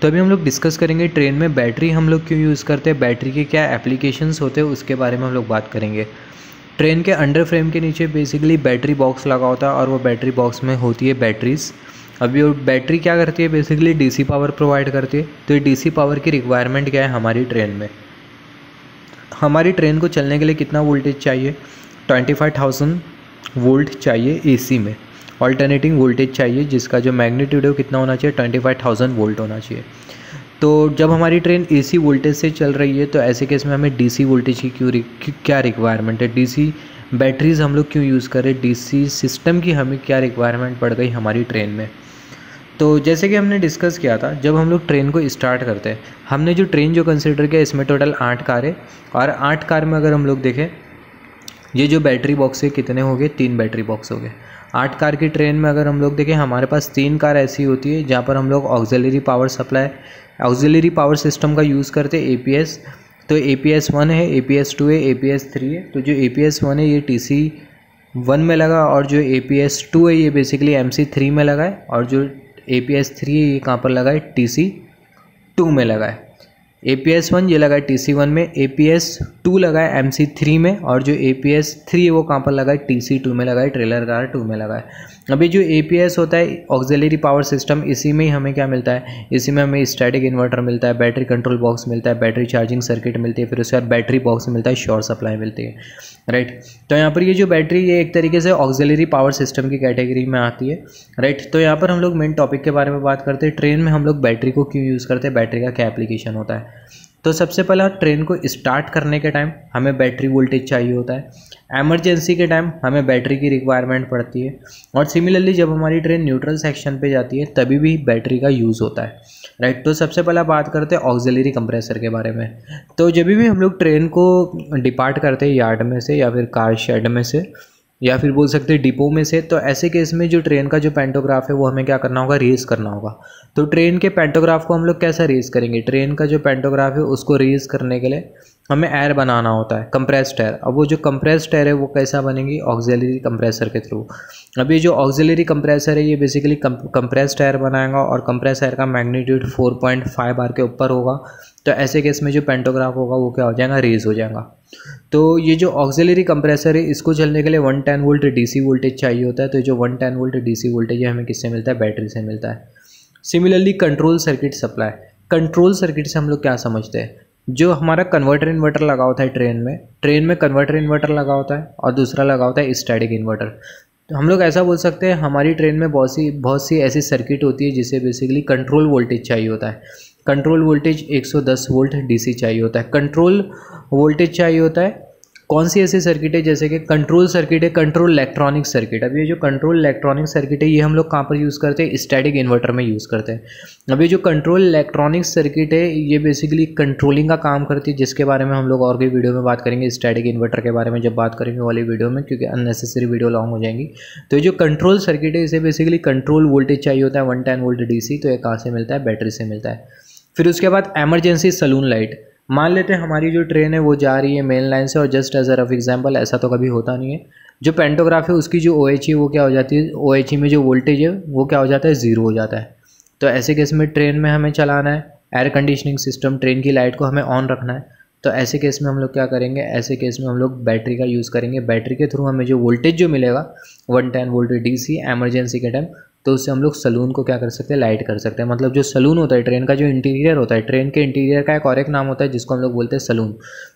तो अभी हम लोग डिस्कस करेंगे ट्रेन में बैटरी हम लोग क्यों यूज़ करते हैं, बैटरी के क्या एप्लीकेशंस होते हैं उसके बारे में हम लोग बात करेंगे। ट्रेन के अंडर फ्रेम के नीचे बेसिकली बैटरी बॉक्स लगा होता है और वो बैटरी बॉक्स में होती है बैटरीज। अभी वो बैटरी क्या करती है, बेसिकली डीसी पावर प्रोवाइड करती है। तो ये डीसी पावर की रिक्वायरमेंट क्या है हमारी ट्रेन में, हमारी ट्रेन को चलने के लिए कितना वोल्टेज चाहिए, 25,000 वोल्ट चाहिए एसी में। ऑल्टरनेटिंग वोल्टेज चाहिए जिसका जो मैग्नीट्यूड है वो कितना होना चाहिए, 25,000 वोल्ट होना चाहिए। तो जब हमारी ट्रेन एसी वोल्टेज से चल रही है तो ऐसे केस में हमें डीसी वोल्टेज की क्या रिक्वायरमेंट है, डीसी बैटरीज हम लोग क्यों यूज़ करें, डीसी सिस्टम की हमें क्या रिक्वायरमेंट पड़ गई हमारी ट्रेन में। तो जैसे कि हमने डिस्कस किया था, जब हम लोग ट्रेन को स्टार्ट करते हैं, हमने जो ट्रेन जो कंसिडर किया इसमें टोटल 8 कार है। और 8 कार में अगर हम लोग देखें, ये जो बैटरी बॉक्स है कितने हो गए, 3 बैटरी बॉक्स हो गए। 8 कार की ट्रेन में अगर हम लोग देखें, हमारे पास 3 कार ऐसी होती है जहाँ पर हम लोग auxiliary power supply, auxiliary power system का यूज़ करते हैं, एपीएस। तो एपीएस 1 है, एपीएस 2 है, एपीएस 3 है। तो जो एपीएस 1 है ये टीसी 1 में लगा और जो एपीएस 2 है ये बेसिकली एमसी 3 में लगा है और जो एपीएस 3 है ये कहाँ पर लगा है, टीसी 2 में लगा है। APS 1 ये लगा है TC1 में, APS 2 लगा है MC 3 में और जो APS 3 है वो कहाँ पर लगा है, TC2 में लगा है, ट्रेलर कार 2 में लगा है। अभी जो APS होता है ऑक्सिलरी पावर सिस्टम, इसी में ही हमें क्या मिलता है, इसी में हमें स्टैटिक इन्वर्टर मिलता है, बैटरी कंट्रोल बॉक्स मिलता है, बैटरी चार्जिंग सर्किट मिलती है, फिर उसके बाद बैटरी बॉक्स मिलता है, शॉर्ट सप्लाई मिलती है, राइट। तो यहाँ पर ये जो बैटरी ये एक तरीके से ऑक्सिलरी पावर सिस्टम की कैटेगरी में आती है, राइट। तो यहाँ पर हम लोग मेन टॉपिक के बारे में बात करते हैं, ट्रेन में हम लोग बैटरी को क्यों यूज़ करते हैं, बैटरी का क्या एप्लीकेशन होता है। तो सबसे पहला, ट्रेन को स्टार्ट करने के टाइम हमें बैटरी वोल्टेज चाहिए होता है, एमरजेंसी के टाइम हमें बैटरी की रिक्वायरमेंट पड़ती है, और सिमिलरली जब हमारी ट्रेन न्यूट्रल सेक्शन पे जाती है तभी भी बैटरी का यूज़ होता है, राइट। तो सबसे पहला बात करते हैं ऑक्सिलरी कंप्रेसर के बारे में। तो जब भी हम लोग ट्रेन को डिपार्ट करते हैं यार्ड में से या फिर कार शेड में से या फिर बोल सकते हैं डिपो में से, तो ऐसे केस में जो ट्रेन का जो पेंटोग्राफ है वो हमें क्या करना होगा, रेज करना होगा। तो ट्रेन के पेंटोग्राफ को हम लोग कैसा रेज करेंगे, ट्रेन का जो पेंटोग्राफ है उसको रेज करने के लिए हमें एयर बनाना होता है, कंप्रेस्ड एयर। अब वो जो कंप्रेस्ड एयर है वो कैसा बनेगी, ऑक्सिलरी कंप्रेसर के थ्रू। अभी जो ऑक्सिलरी कंप्रेसर है ये बेसिकली कंप्रेस्ड एयर बनाएगा और कंप्रेस एयर का मैग्नीट्यूड 4.5 बार के ऊपर होगा। तो ऐसे केस में जो पेंटोग्राफ होगा वो क्या हो जाएगा, रेज हो जाएगा। तो ये जो ऑक्सिलरी कंप्रेसर है इसको चलने के लिए 110 वोल्ट डीसी वोल्टेज चाहिए होता है। तो जो 110 वोल्ट डीसी वोल्टेज है हमें किससे मिलता है, बैटरी से मिलता है। Similarly control circuit supply, control circuit से हम लोग क्या समझते हैं, जो हमारा कन्वर्टर इन्वर्टर लगा होता है ट्रेन में कन्वर्टर इन्वर्टर लगा होता है और दूसरा लगा होता है स्टैटिक इन्वर्टर। तो हम लोग ऐसा बोल सकते हैं हमारी ट्रेन में बहुत सी ऐसी सर्किट होती है जिसे बेसिकली कंट्रोल वोल्टेज चाहिए होता है। कंट्रोल वोल्टेज 110 वोल्ट डीसी चाहिए होता है, कंट्रोल वोल्टेज चाहिए होता है। कौन सी ऐसी सर्किट है, जैसे कि कंट्रोल सर्किट है, कंट्रोल इलेक्ट्रॉनिक सर्किट। अब ये जो कंट्रोल इलेक्ट्रॉनिक सर्किट है ये हम लोग कहाँ पर यूज़ करते हैं, स्टैटिक इन्वर्टर में यूज़ करते हैं। अब ये जो कंट्रोल इलेक्ट्रॉनिक सर्किट है ये बेसिकली कंट्रोलिंग का काम करती है, जिसके बारे में हम लोग और भी वीडियो में बात करेंगे, स्टैटिक इन्वर्टर के बारे में जब बात करेंगे वाली वीडियो में, क्योंकि अननेसेसरी वीडियो लॉन्ग हो जाएंगी। तो ये जो कंट्रोल सर्किट है इसे बेसिकली कंट्रोल वोल्टेज चाहिए होता है 110 वोल्ट डीसी। तो ये कहाँ से मिलता है, बैटरी से मिलता है। फिर उसके बाद एमरजेंसी सलून लाइट। मान लेते हैं हमारी जो ट्रेन है वो जा रही है मेन लाइन से, और just as a rough example, ऐसा तो कभी होता नहीं है, जो पेंटोग्राफ है उसकी जो OH है वो क्या हो जाती है, OH में जो वोल्टेज है वो क्या हो जाता है, ज़ीरो हो जाता है। तो ऐसे केस में ट्रेन में हमें चलाना है एयर कंडीशनिंग सिस्टम, ट्रेन की लाइट को हमें ऑन रखना है। तो ऐसे केस में हम लोग क्या करेंगे, ऐसे केस में हम लोग बैटरी का यूज़ करेंगे। बैटरी के थ्रू हमें जो वोल्टेज जो मिलेगा 110 वोल्ट डीसी एमरजेंसी के टाइम, तो उससे हम लोग सलून को क्या कर सकते हैं, लाइट कर सकते हैं। मतलब जो सलून होता है ट्रेन का, जो इंटीरियर होता है ट्रेन के इंटीरियर का एक और एक नाम होता है जिसको हम लोग बोलते हैं सलून।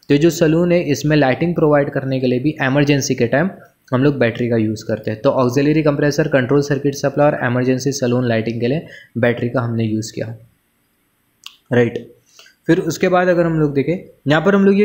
तो जो सलून है इसमें लाइटिंग प्रोवाइड करने के लिए भी एमरजेंसी के टाइम हम लोग बैटरी का यूज़ करते हैं। तो auxiliary compressor, control circuit supply और एमरजेंसी सलून लाइटिंग के लिए बैटरी का हमने यूज़ किया, राइट। फिर उसके बाद अगर हम लोग देखें यहाँ पर हम लोग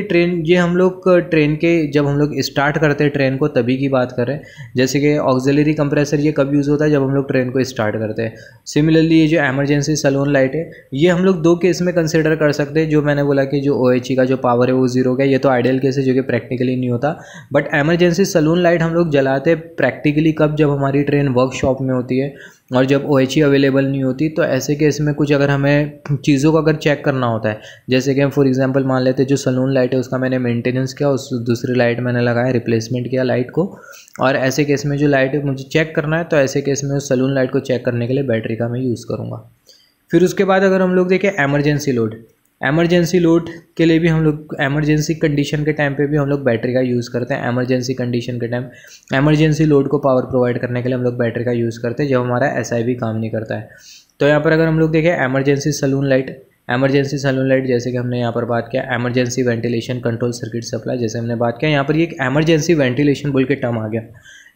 ये हम लोग ट्रेन के जब हम लोग स्टार्ट करते हैं ट्रेन को तभी की बात कर रहे हैं। जैसे कि ऑक्सिलरी कंप्रेसर ये कब यूज़ होता है, जब हम लोग ट्रेन को स्टार्ट करते हैं। सिमिलरली ये जो एमरजेंसी सलून लाइट है ये हम लोग 2 केस में कंसिडर कर सकते हैं। जो मैंने बोला कि जो OHE का जो पावर है वो ज़ीरो हो गया, ये तो आइडियल केस है जो कि प्रैक्टिकली नहीं होता। बट एमरजेंसी सलून लाइट हम लोग जलाते प्रैक्टिकली कब, जब हमारी ट्रेन वर्कशॉप में होती है और जब OHE अवेलेबल नहीं होती। तो ऐसे केस में कुछ अगर हमें चीज़ों को अगर चेक करना होता है, जैसे कि हम फॉर एग्जांपल मान लेते हैं जो सलून लाइट है उसका मैंने मेंटेनेंस किया, उस दूसरी लाइट मैंने लगाया, रिप्लेसमेंट किया लाइट को, और ऐसे केस में जो लाइट है मुझे चेक करना है, तो ऐसे केस में उस सलून लाइट को चेक करने के लिए बैटरी का मैं यूज़ करूँगा। फिर उसके बाद अगर हम लोग देखें एमरजेंसी लोड, एमरजेंसी लोड के लिए भी हम लोग एमरजेंसी कंडीशन के टाइम पे भी हम लोग बैटरी का यूज़ करते हैं। एमरजेंसी कंडीशन के टाइम एमरजेंसी लोड को पावर प्रोवाइड करने के लिए हम लोग बैटरी का यूज़ करते हैं जब हमारा SI काम नहीं करता है। तो यहाँ पर अगर हम लोग देखें emergency saloon light, emergency saloon light जैसे कि हमने यहाँ पर बात किया, emergency ventilation control circuit supply जैसे हमने बात किया, यहाँ पर ये एक एमरजेंसी वेंटिलेशन बोल के टर्म आ गया।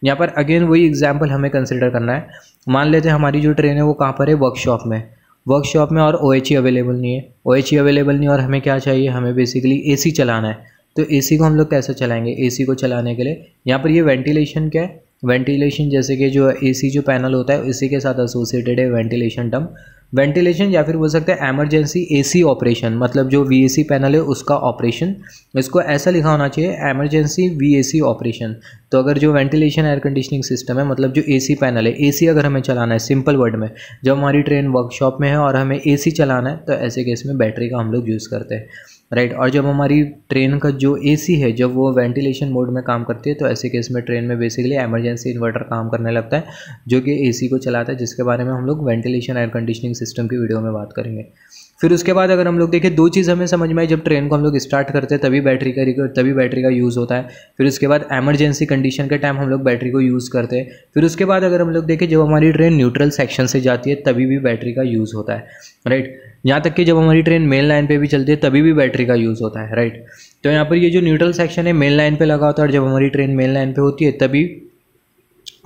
यहाँ पर अगेन वही एग्जाम्पल हमें कंसिडर करना है। मान लेते हैं हमारी जो ट्रेन है वो कहाँ पर है, वर्कशॉप में, वर्कशॉप में, और OHE अवेलेबल नहीं है, OHE अवेलेबल नहीं, और हमें क्या चाहिए, हमें बेसिकली AC चलाना है। तो AC को हम लोग कैसे चलाएंगे, AC को चलाने के लिए यहाँ पर ये वेंटिलेशन क्या है, वेंटिलेशन जैसे कि जो AC जो पैनल होता है इसी के साथ एसोसिएटेड है वेंटिलेशन टर्म। वेंटिलेशन या फिर बोल सकते हैं एमरजेंसी AC ऑपरेशन, मतलब जो VAC पैनल है उसका ऑपरेशन, इसको ऐसा लिखा होना चाहिए एमरजेंसी VAC ऑपरेशन। तो अगर जो वेंटिलेशन एयर कंडीशनिंग सिस्टम है, मतलब जो AC पैनल है, AC अगर हमें चलाना है सिंपल वर्ड में, जब हमारी ट्रेन वर्कशॉप में है और हमें AC चलाना है, तो ऐसे केस में बैटरी का हम लोग यूज़ करते हैं, राइट। और जब हमारी ट्रेन का जो AC है जब वो वेंटिलेशन मोड में काम करती है, तो ऐसे केस में ट्रेन में बेसिकली एमरजेंसी इन्वर्टर काम करने लगता है जो कि AC को चलाता है, जिसके बारे में हम लोग वेंटिलेशन एयर कंडीशनिंग सिस्टम की वीडियो में बात करेंगे। फिर उसके बाद अगर हम लोग देखें, दो चीज़ हमें समझ में आई, जब ट्रेन को हम लोग स्टार्ट करते हैं तभी बैटरी का यूज़ होता है। फिर उसके बाद एमरजेंसी कंडीशन के टाइम हम लोग बैटरी को यूज़ करते हैं। फिर उसके बाद अगर हम लोग देखें, जब हमारी ट्रेन न्यूट्रल सेक्शन से जाती है तभी भी बैटरी का यूज़ होता है, राइट। यहाँ तक कि जब हमारी ट्रेन मेन लाइन पे भी चलती है तभी भी बैटरी का यूज़ होता है, राइट। तो यहाँ पर ये जो न्यूट्रल सेक्शन है मेन लाइन पे लगा होता है, और जब हमारी ट्रेन मेन लाइन पे होती है तभी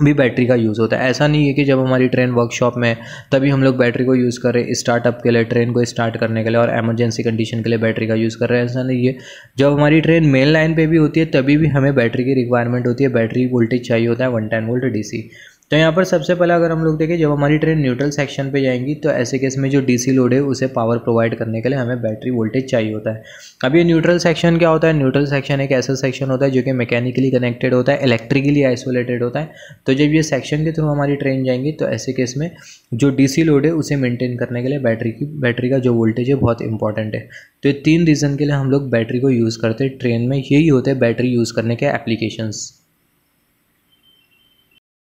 भी बैटरी का यूज़ होता है। ऐसा नहीं है कि जब हमारी ट्रेन वर्कशॉप में तभी हम लोग बैटरी को यूज़ कर रहे हैं स्टार्टअप के लिए, ट्रेन को स्टार्ट करने के लिए, और एमरजेंसी कंडीशन के लिए बैटरी का यूज़ कर रहे हैं, ऐसा नहीं है। जब हमारी ट्रेन मेन लाइन पे भी होती है तभी भी हमें बैटरी की रिक्वायरमेंट होती है, बैटरी वोल्टेज चाहिए होता है 110 वोल्ट DC। तो यहाँ पर सबसे पहले अगर हम लोग देखें, जब हमारी ट्रेन न्यूट्रल सेक्शन पे जाएंगी तो ऐसे केस में जो DC लोड है उसे पावर प्रोवाइड करने के लिए हमें बैटरी वोल्टेज चाहिए होता है। अब ये न्यूट्रल सेक्शन क्या होता है, न्यूट्रल सेक्शन एक ऐसा सेक्शन होता है जो कि मैकेनिकली कनेक्टेड होता है, इलेक्ट्रिकली आइसोलेटेड होता है। तो जब ये सेक्शन के थ्रू हमारी ट्रेन जाएंगी तो ऐसे केस में जो DC लोड है उसे मेनटेन करने के लिए बैटरी का जो वोल्टेज है बहुत इंपॉर्टेंट है। तो ये 3 रीज़न के लिए हम लोग बैटरी को यूज़ करते हैं ट्रेन में, यही होते हैं बैटरी यूज़ करने के एप्लीकेशंस।